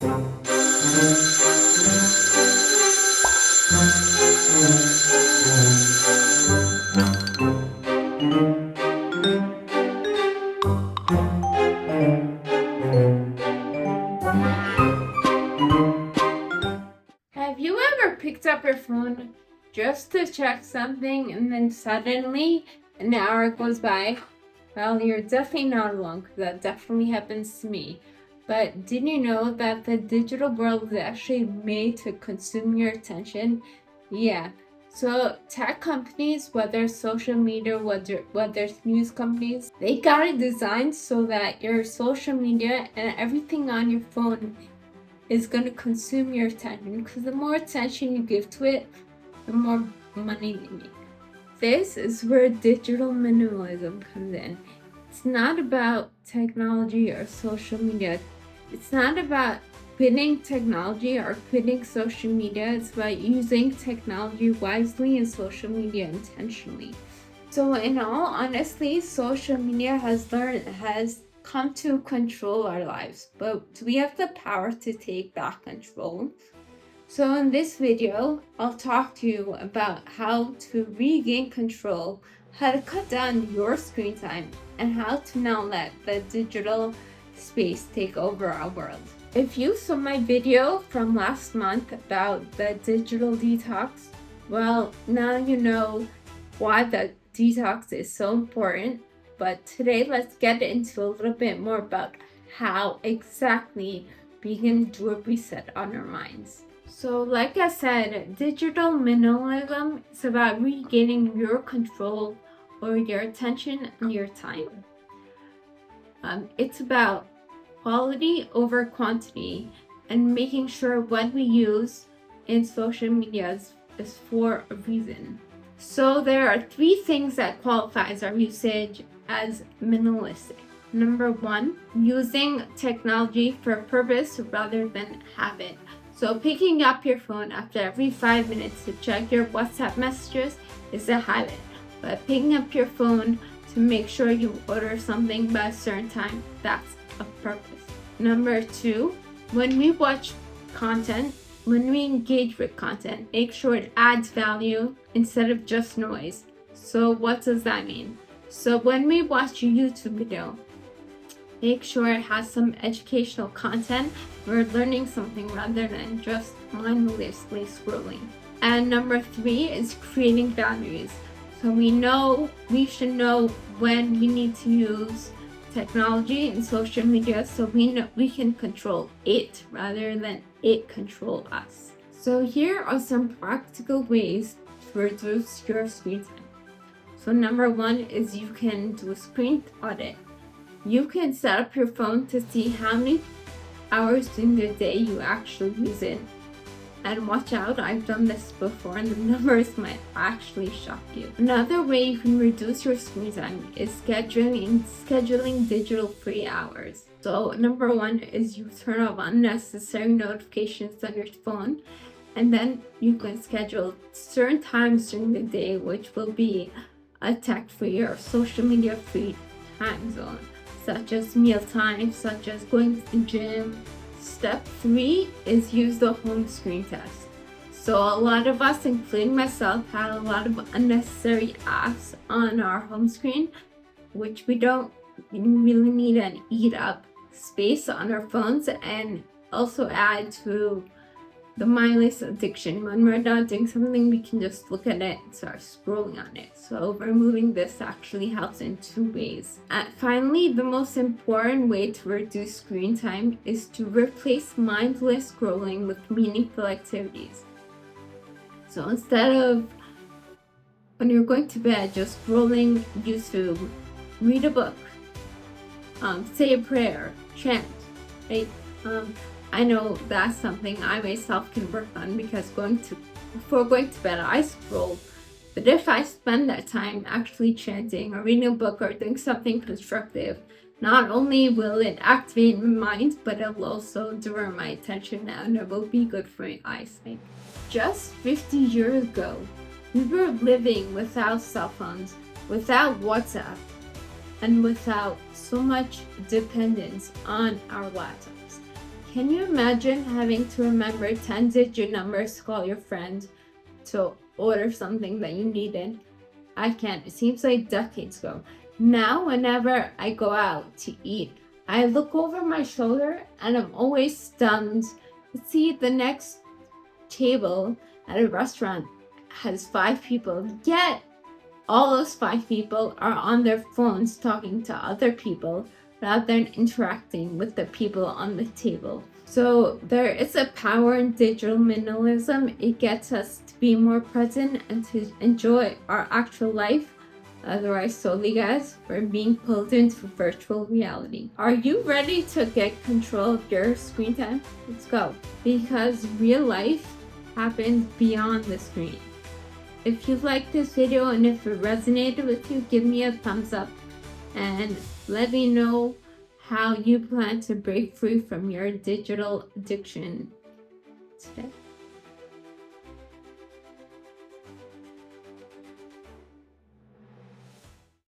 Have you ever picked up your phone just to check something and then suddenly an hour goes by? Well, you're definitely not alone because that definitely happens to me. But did you know that the digital world is actually made to consume your attention? Yeah. So tech companies, whether social media, whether it's news companies, they got it designed so that your social media and everything on your phone is going to consume your attention, because the more attention you give to it, the more money they make. This is where digital minimalism comes in. It's not about technology or social media. It's not about quitting technology or quitting social media. It's about using technology wisely and social media intentionally. So in all honesty, social media has come to control our lives, but we have the power to take back control. So in this video, I'll talk to you about how to regain control, how to cut down your screen time, and how to not let the digital space take over our world. If you saw my video from last month about the digital detox, well, now you know why the detox is so important. But today, let's get into a little bit more about how exactly we can do a reset on our minds. So, like I said, digital minimalism is about regaining your control over your attention and your time. It's about quality over quantity and making sure what we use in social media is for a reason. So there are 3 things that qualifies our usage as minimalistic. Number 1, using technology for purpose rather than habit. So picking up your phone after every 5 minutes to check your WhatsApp messages is a habit. But picking up your phone to make sure you order something by a certain time, that's a purpose. Number 2, when we watch content, when we engage with content, make sure it adds value instead of just noise. So what does that mean? So when we watch a YouTube video, make sure it has some educational content. We're learning something rather than just mindlessly scrolling. And number 3 is creating boundaries. So we should know when we need to use technology and social media, so we can control it rather than it control us. So here are some practical ways to reduce your screen time. So number 1 is you can do a screen audit. You can set up your phone to see how many hours during the day you actually use it. And watch out, I've done this before and the numbers might actually shock you. Another way you can reduce your screen time is scheduling digital free hours. So number 1 is you turn off unnecessary notifications on your phone, and then you can schedule certain times during the day which will be a tech-free or social media-free time zone, such as mealtime, such as going to the gym. Step 3 is use the home screen test. So a lot of us, including myself, had a lot of unnecessary apps on our home screen, which we don't really need and eat up space on our phones, and also add to the mindless addiction. When we're not doing something, we can just look at it and start scrolling on it. So removing this actually helps in 2 ways. And finally, the most important way to reduce screen time is to replace mindless scrolling with meaningful activities. So instead of, when you're going to bed, just scrolling YouTube, read a book, say a prayer, chant, right? I know that's something I myself can work on, because before going to bed, I scroll. But if I spend that time actually chanting or reading a book or doing something constructive, not only will it activate my mind, but it will also divert my attention, and it will be good for my eyesight. Just 50 years ago, we were living without cell phones, without WhatsApp, and without so much dependence on our laptops. Can you imagine having to remember 10-digit numbers to call your friend to order something that you needed? I can't. It seems like decades ago. Now, whenever I go out to eat, I look over my shoulder and I'm always stunned to see the next table at a restaurant has 5 people, yet all those 5 people are on their phones talking to other people rather than interacting with the people on the table. So there is a power in digital minimalism. It gets us to be more present and to enjoy our actual life. Otherwise, solely guys, we're being pulled into virtual reality. Are you ready to get control of your screen time? Let's go. Because real life happens beyond the screen. If you liked this video and if it resonated with you, give me a thumbs up and let me know how you plan to break free from your digital addiction today.